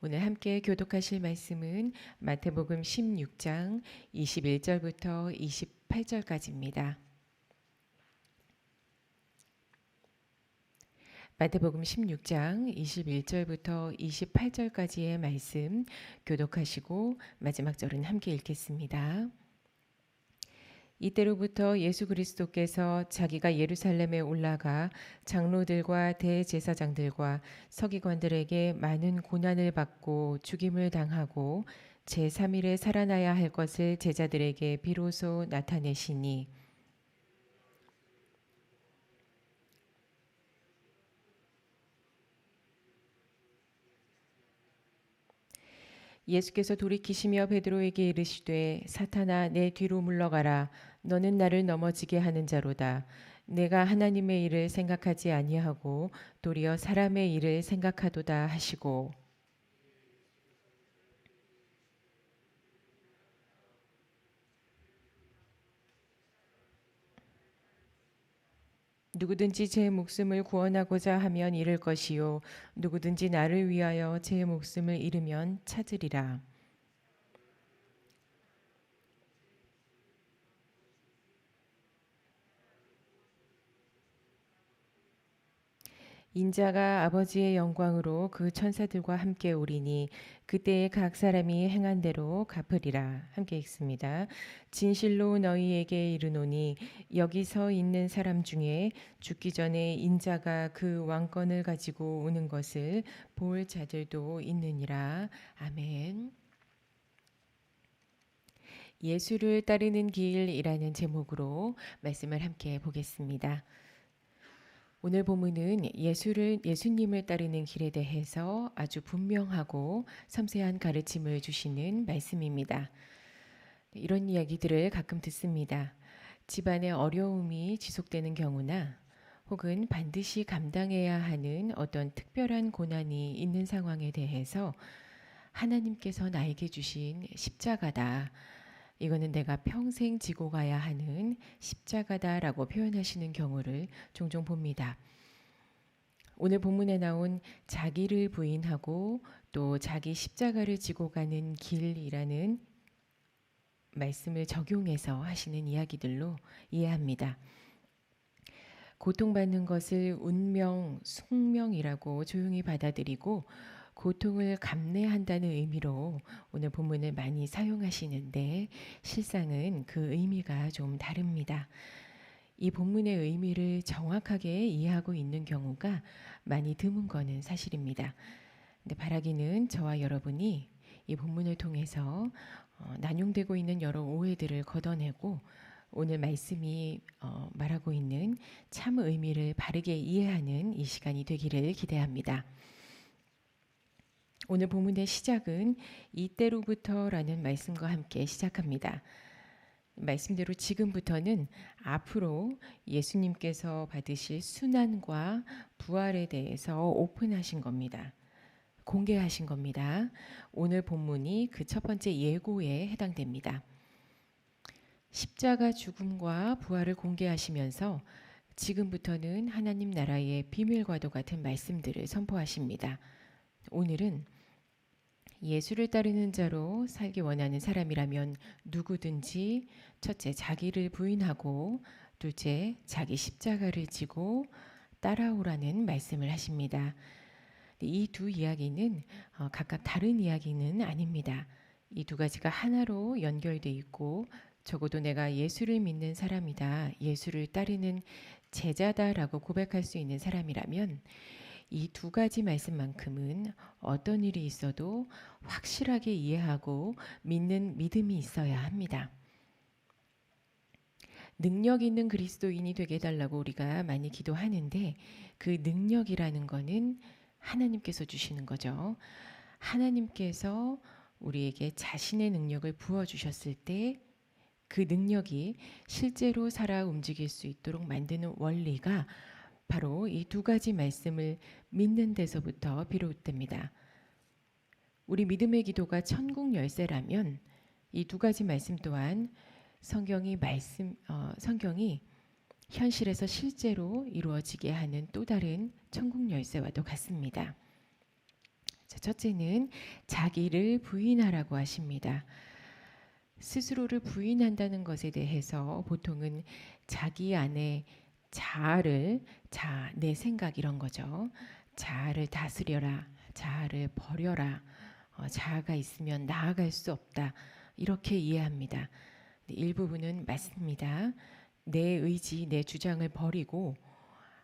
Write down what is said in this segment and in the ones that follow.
오늘 함께 교독하실 말씀은 마태복음 16장 21절부터 28절까지입니다. 마태복음 16장 21절부터 28절까지의 말씀 교독하시고 마지막 절은 함께 읽겠습니다. 이때로부터 예수 그리스도께서 자기가 예루살렘에 올라가 장로들과 대제사장들과 서기관들에게 많은 고난을 받고 죽임을 당하고 제3일에 살아나야 할 것을 제자들에게 비로소 나타내시니 예수께서 돌이키시며 베드로에게 이르시되 사탄아 내 뒤로 물러가라 너는 나를 넘어지게 하는 자로다 내가 하나님의 일을 생각하지 아니하고 도리어 사람의 일을 생각하도다 하시고 누구든지 제 목숨을 구원하고자 하면 잃을 것이요 누구든지 나를 위하여 제 목숨을 잃으면 찾으리라. 인자가 아버지의 영광으로 그 천사들과 함께 오리니 그때에 각 사람이 행한 대로 갚으리라. 함께 읽습니다. 진실로 너희에게 이르노니 여기 서 있는 사람 중에 죽기 전에 인자가 그 왕권을 가지고 오는 것을 볼 자들도 있느니라. 아멘. 예수를 따르는 길이라는 제목으로 말씀을 함께 보겠습니다. 오늘 본문은 예수님을 따르는 길에 대해서 아주 분명하고 섬세한 가르침을 주시는 말씀입니다. 이런 이야기들을 가끔 듣습니다. 집안의 어려움이 지속되는 경우나 혹은 반드시 감당해야 하는 어떤 특별한 고난이 있는 상황에 대해서 하나님께서 나에게 주신 십자가다. 이거는 내가 평생 지고 가야 하는 십자가다라고 표현하시는 경우를 종종 봅니다. 오늘 본문에 나온 자기를 부인하고 또 자기 십자가를 지고 가는 길이라는 말씀을 적용해서 하시는 이야기들로 이해합니다. 고통받는 것을 운명, 숙명이라고 조용히 받아들이고 고통을 감내한다는 의미로 오늘 본문을 많이 사용하시는데 실상은 그 의미가 좀 다릅니다. 이 본문의 의미를 정확하게 이해하고 있는 경우가 많이 드문 거는 사실입니다. 근데 바라기는 저와 여러분이 이 본문을 통해서 난용되고 있는 여러 오해들을 걷어내고 오늘 말씀이 말하고 있는 참 의미를 바르게 이해하는 이 시간이 되기를 기대합니다. 오늘 본문의 시작은 이때로부터라는 말씀과 함께 시작합니다. 말씀대로 지금부터는 앞으로 예수님께서 받으실 순환과 부활에 대해서 오픈하신 겁니다. 공개하신 겁니다. 오늘 본문이 그 첫 번째 예고에 해당됩니다. 십자가 죽음과 부활을 공개하시면서 지금부터는 하나님 나라의 비밀과도 같은 말씀들을 선포하십니다. 오늘은 예수를 따르는 자로 살기 원하는 사람이라면 누구든지 첫째 자기를 부인하고 둘째 자기 십자가를 지고 따라오라는 말씀을 하십니다. 이 두 이야기는 각각 다른 이야기는 아닙니다. 이 두 가지가 하나로 연결돼 있고 적어도 내가 예수를 믿는 사람이다, 예수를 따르는 제자다라고 고백할 수 있는 사람이라면 이 두 가지 말씀만큼은 어떤 일이 있어도 확실하게 이해하고 믿는 믿음이 있어야 합니다. 능력 있는 그리스도인이 되게 해달라고 우리가 많이 기도하는데 그 능력이라는 거는 하나님께서 주시는 거죠. 하나님께서 우리에게 자신의 능력을 부어주셨을 때 그 능력이 실제로 살아 움직일 수 있도록 만드는 원리가 바로 이 두 가지 말씀을 믿는 데서부터 비롯됩니다. 우리 믿음의 기도가 천국 열쇠라면 이 두 가지 말씀 또한 성경이 현실에서 실제로 이루어지게 하는 또 다른 천국 열쇠와도 같습니다. 자, 첫째는 자기를 부인하라고 하십니다. 스스로를 부인한다는 것에 대해서 보통은 자기 안에 내 생각 이런 거죠. 자아를 다스려라, 자아를 버려라, 자아가 있으면 나아갈 수 없다. 이렇게 이해합니다. 일부분은 맞습니다. 내 의지, 내 주장을 버리고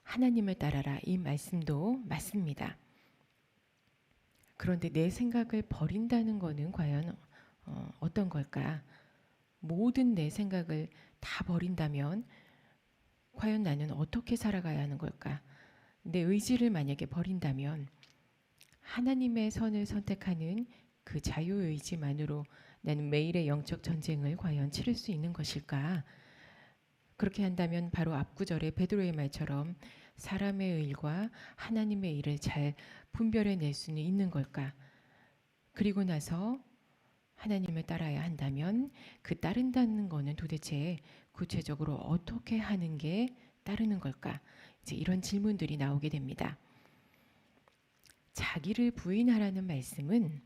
하나님을 따라라. 이 말씀도 맞습니다. 그런데 내 생각을 버린다는 것은 과연 어떤 걸까? 모든 내 생각을 다 버린다면 과연 나는 어떻게 살아가야 하는 걸까? 내 의지를 만약에 버린다면 하나님의 선을 선택하는 그 자유의지만으로 나는 매일의 영적 전쟁을 과연 치를 수 있는 것일까? 그렇게 한다면 바로 앞구절의 베드로의 말처럼 사람의 일과 하나님의 일을 잘 분별해낼 수는 있는 걸까? 그리고 나서 하나님을 따라야 한다면 그 따른다는 거는 도대체 구체적으로 어떻게 하는 게 따르는 걸까? 이제 이런 질문들이 나오게 됩니다. 자기를 부인하라는 말씀은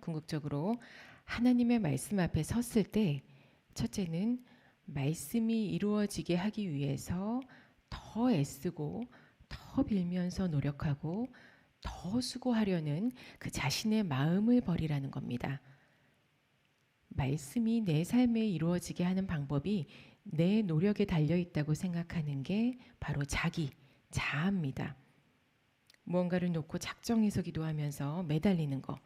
궁극적으로 하나님의 말씀 앞에 섰을 때 첫째는 말씀이 이루어지게 하기 위해서 더 애쓰고 더 빌면서 노력하고 더 수고하려는 그 자신의 마음을 버리라는 겁니다. 말씀이 내 삶에 이루어지게 하는 방법이 내 노력에 달려 있다고 생각하는 게 바로 자아입니다. 무언가를 놓고 작정해서 기도하면서 매달리는 거,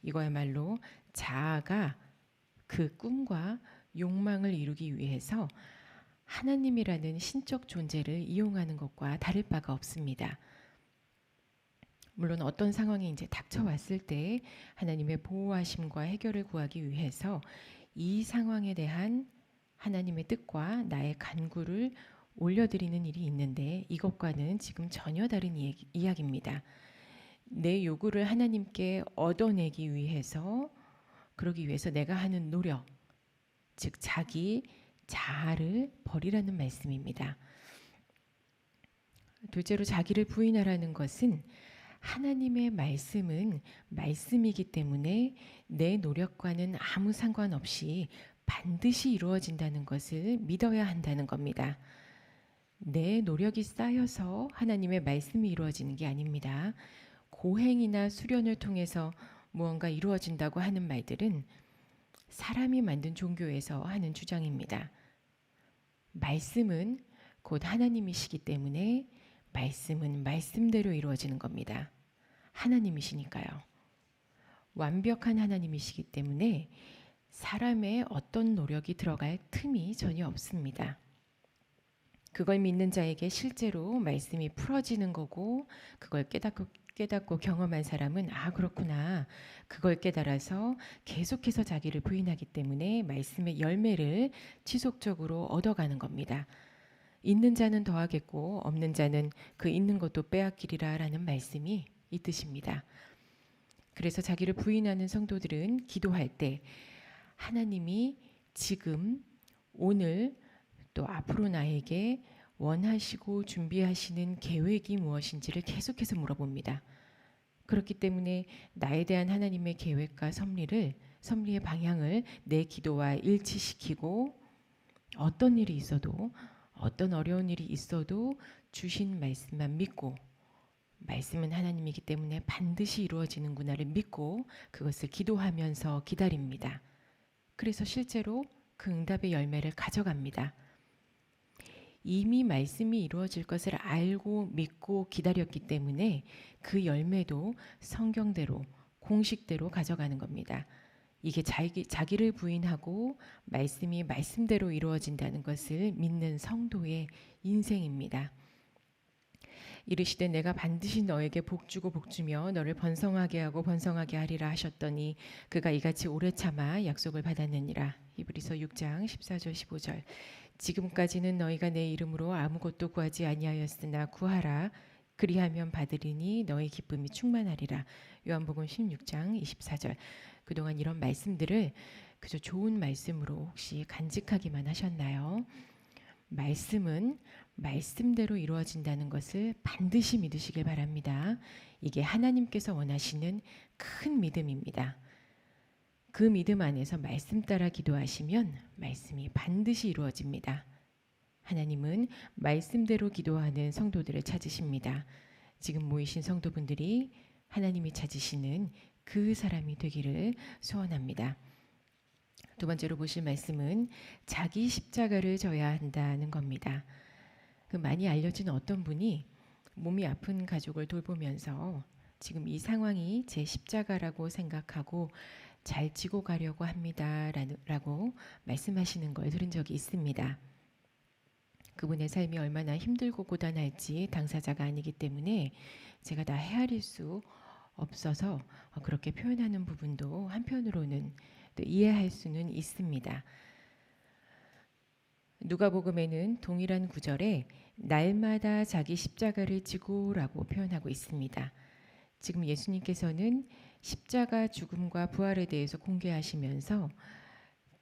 이거야말로 자아가 그 꿈과 욕망을 이루기 위해서 하나님이라는 신적 존재를 이용하는 것과 다를 바가 없습니다. 물론 어떤 상황이 이제 닥쳐왔을 때 하나님의 보호하심과 해결을 구하기 위해서 이 상황에 대한 하나님의 뜻과 나의 간구를 올려드리는 일이 있는데 이것과는 지금 전혀 다른 이야기입니다. 내 요구를 하나님께 얻어내기 위해서 그러기 위해서 내가 하는 노력, 즉 자아를 버리라는 말씀입니다. 둘째로 자기를 부인하라는 것은 하나님의 말씀은 말씀이기 때문에 내 노력과는 아무 상관없이 반드시 이루어진다는 것을 믿어야 한다는 겁니다. 내 노력이 쌓여서 하나님의 말씀이 이루어지는 게 아닙니다. 고행이나 수련을 통해서 무언가 이루어진다고 하는 말들은 사람이 만든 종교에서 하는 주장입니다. 말씀은 곧 하나님이시기 때문에 말씀은 말씀대로 이루어지는 겁니다. 하나님이시니까요. 완벽한 하나님이시기 때문에 사람의 어떤 노력이 들어갈 틈이 전혀 없습니다. 그걸 믿는 자에게 실제로 말씀이 풀어지는 거고 그걸 깨닫고 경험한 사람은 그렇구나. 그걸 깨달아서 계속해서 자기를 부인하기 때문에 말씀의 열매를 지속적으로 얻어가는 겁니다. 있는 자는 더하겠고 없는 자는 그 있는 것도 빼앗기리라 라는 말씀이 이 뜻입니다. 그래서 자기를 부인하는 성도들은 기도할 때 하나님이 지금 오늘 또 앞으로 나에게 원하시고 준비하시는 계획이 무엇인지를 계속해서 물어봅니다. 그렇기 때문에 나에 대한 하나님의 계획과 섭리의 방향을 내 기도와 일치시키고 어떤 일이 있어도 어떤 어려운 일이 있어도 주신 말씀만 믿고 말씀은 하나님이기 때문에 반드시 이루어지는구나를 믿고 그것을 기도하면서 기다립니다. 그래서 실제로 그 응답의 열매를 가져갑니다. 이미 말씀이 이루어질 것을 알고 믿고 기다렸기 때문에 그 열매도 성경대로 공식대로 가져가는 겁니다. 이게 자기를 부인하고 말씀이 말씀대로 이루어진다는 것을 믿는 성도의 인생입니다. 이르시되 내가 반드시 너에게 복주고 복주며 너를 번성하게 하고 번성하게 하리라 하셨더니 그가 이같이 오래 참아 약속을 받았느니라. 히브리서 6장 14절 15절. 지금까지는 너희가 내 이름으로 아무것도 구하지 아니하였으나 구하라. 그리하면 받으리니 너희 기쁨이 충만하리라. 요한복음 16장 24절. 그동안 이런 말씀들을 그저 좋은 말씀으로 혹시 간직하기만 하셨나요? 말씀은 말씀대로 이루어진다는 것을 반드시 믿으시길 바랍니다. 이게 하나님께서 원하시는 큰 믿음입니다. 그 믿음 안에서 말씀 따라 기도하시면 말씀이 반드시 이루어집니다. 하나님은 말씀대로 기도하는 성도들을 찾으십니다. 지금 모이신 성도분들이 하나님이 찾으시는 그 사람이 되기를 소원합니다. 두 번째로 보실 말씀은 자기 십자가를 져야 한다는 겁니다. 그 많이 알려진 어떤 분이 몸이 아픈 가족을 돌보면서 지금 이 상황이 제 십자가라고 생각하고 잘 지고 가려고 합니다 라고 말씀하시는 걸 들은 적이 있습니다. 그분의 삶이 얼마나 힘들고 고단할지 당사자가 아니기 때문에 제가 다 헤아릴 수 없어서 그렇게 표현하는 부분도 한편으로는 또 이해할 수는 있습니다. 누가복음에는 동일한 구절에 날마다 자기 십자가를 지고라고 표현하고 있습니다. 지금 예수님께서는 십자가 죽음과 부활에 대해서 공개하시면서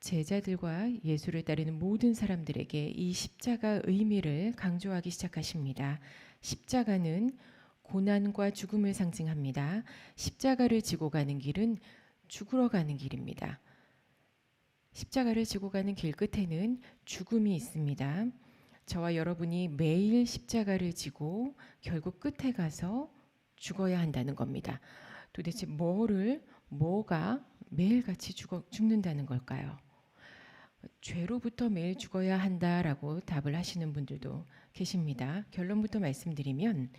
제자들과 예수를 따르는 모든 사람들에게 이 십자가 의미를 강조하기 시작하십니다. 십자가는 고난과 죽음을 상징합니다. 십자가를 지고 가는 길은 죽으러 가는 길입니다. 십자가를 지고 가는 길 끝에는 죽음이 있습니다. 저와 여러분이 매일 십자가를 지고 결국 끝에 가서 죽어야 한다는 겁니다. 도대체 뭐가 매일같이 죽는다는 걸까요? 죄로부터 매일 죽어야 한다라고 답을 하시는 분들도 계십니다. 결론부터 말씀드리면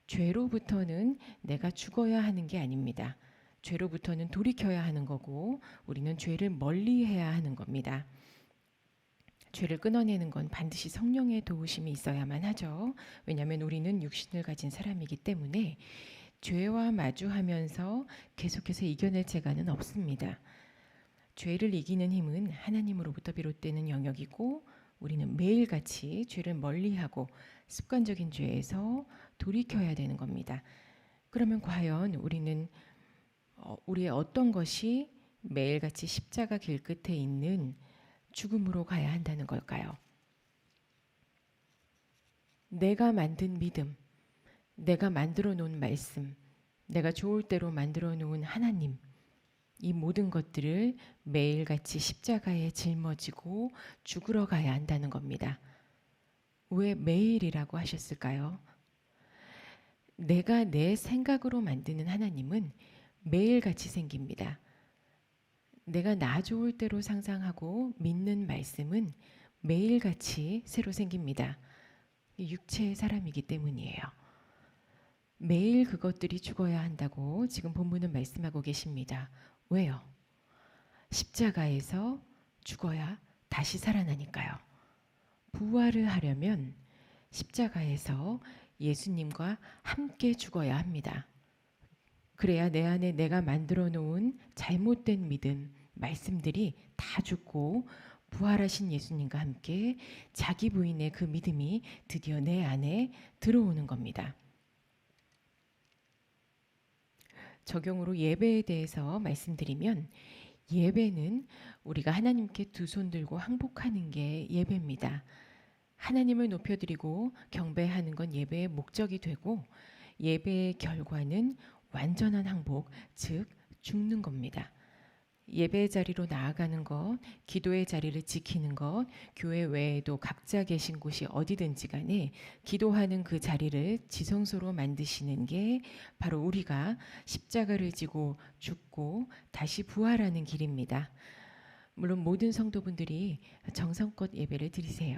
죄로부터는 내가 죽어야 하는 게 아닙니다. 죄로부터는 돌이켜야 하는 거고 우리는 죄를 멀리해야 하는 겁니다. 죄를 끊어내는 건 반드시 성령의 도우심이 있어야만 하죠. 왜냐하면 우리는 육신을 가진 사람이기 때문에 죄와 마주하면서 계속해서 이겨낼 재간은 없습니다. 죄를 이기는 힘은 하나님으로부터 비롯되는 영역이고 우리는 매일같이 죄를 멀리하고 습관적인 죄에서 돌이켜야 되는 겁니다. 그러면 과연 우리는 우리의 어떤 것이 매일같이 십자가 길 끝에 있는 죽음으로 가야 한다는 걸까요? 내가 만든 믿음, 내가 만들어 놓은 말씀, 내가 좋을 대로 만들어 놓은 하나님, 이 모든 것들을 매일같이 십자가에 짊어지고 죽으러 가야 한다는 겁니다. 왜 매일이라고 하셨을까요? 내가 내 생각으로 만드는 하나님은 매일같이 생깁니다. 내가 나 좋을 대로 상상하고 믿는 말씀은 매일같이 새로 생깁니다. 육체의 사람이기 때문이에요. 매일 그것들이 죽어야 한다고 지금 본문은 말씀하고 계십니다. 왜요? 십자가에서 죽어야 다시 살아나니까요. 부활을 하려면 십자가에서 예수님과 함께 죽어야 합니다. 그래야 내 안에 내가 만들어 놓은 잘못된 믿음, 말씀들이 다 죽고 부활하신 예수님과 함께 자기 부인의 그 믿음이 드디어 내 안에 들어오는 겁니다. 적용으로 예배에 대해서 말씀드리면 예배는 우리가 하나님께 두 손 들고 항복하는 게 예배입니다. 하나님을 높여드리고 경배하는 건 예배의 목적이 되고 예배의 결과는 완전한 항복, 즉 죽는 겁니다. 예배의 자리로 나아가는 것, 기도의 자리를 지키는 것, 교회 외에도 각자 계신 곳이 어디든지 간에 기도하는 그 자리를 지성소로 만드시는 게 바로 우리가 십자가를 지고 죽고 다시 부활하는 길입니다. 물론 모든 성도분들이 정성껏 예배를 드리세요.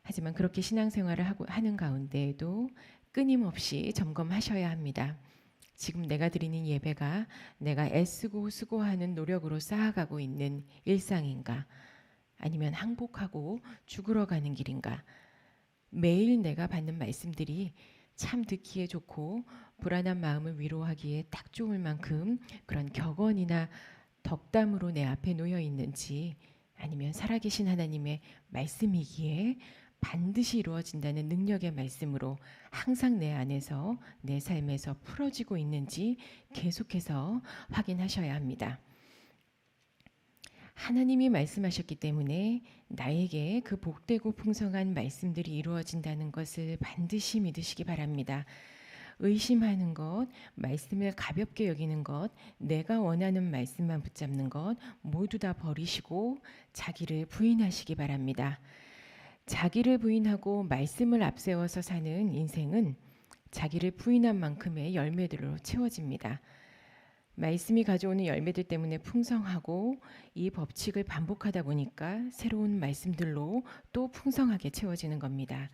하지만 그렇게 신앙생활을 하는 가운데에도 끊임없이 점검하셔야 합니다. 지금 내가 드리는 예배가 내가 애쓰고 수고하는 노력으로 쌓아가고 있는 일상인가? 아니면 항복하고 죽으러 가는 길인가? 매일 내가 받는 말씀들이 참 듣기에 좋고 불안한 마음을 위로하기에 딱 좋을 만큼 그런 격언이나 덕담으로 내 앞에 놓여 있는지 아니면 살아계신 하나님의 말씀이기에 반드시 이루어진다는 능력의 말씀으로 항상 내 안에서 내 삶에서 풀어지고 있는지 계속해서 확인하셔야 합니다. 하나님이 말씀하셨기 때문에 나에게 그 복되고 풍성한 말씀들이 이루어진다는 것을 반드시 믿으시기 바랍니다. 의심하는 것, 말씀을 가볍게 여기는 것, 내가 원하는 말씀만 붙잡는 것 모두 다 버리시고 자기를 부인하시기 바랍니다. 자기를 부인하고 말씀을 앞세워서 사는 인생은 자기를 부인한 만큼의 열매들로 채워집니다. 말씀이 가져오는 열매들 때문에 풍성하고 이 법칙을 반복하다 보니까 새로운 말씀들로 또 풍성하게 채워지는 겁니다.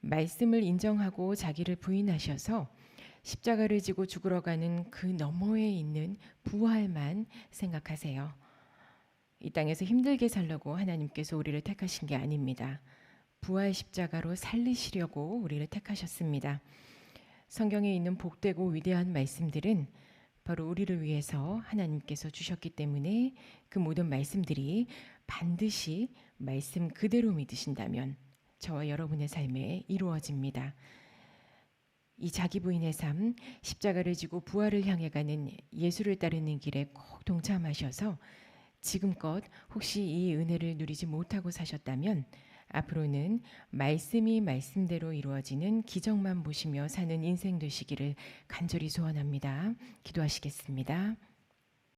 말씀을 인정하고 자기를 부인하셔서 십자가를 지고 죽으러 가는 그 너머에 있는 부활만 생각하세요. 이 땅에서 힘들게 살려고 하나님께서 우리를 택하신 게 아닙니다. 부활 십자가로 살리시려고 우리를 택하셨습니다. 성경에 있는 복되고 위대한 말씀들은 바로 우리를 위해서 하나님께서 주셨기 때문에 그 모든 말씀들이 반드시 말씀 그대로 믿으신다면 저와 여러분의 삶에 이루어집니다. 이 자기 부인의 삶, 십자가를 지고 부활을 향해 가는 예수를 따르는 길에 꼭 동참하셔서 지금껏 혹시 이 은혜를 누리지 못하고 사셨다면 앞으로는 말씀이 말씀대로 이루어지는 기적만 보시며 사는 인생 되시기를 간절히 소원합니다. 기도하시겠습니다.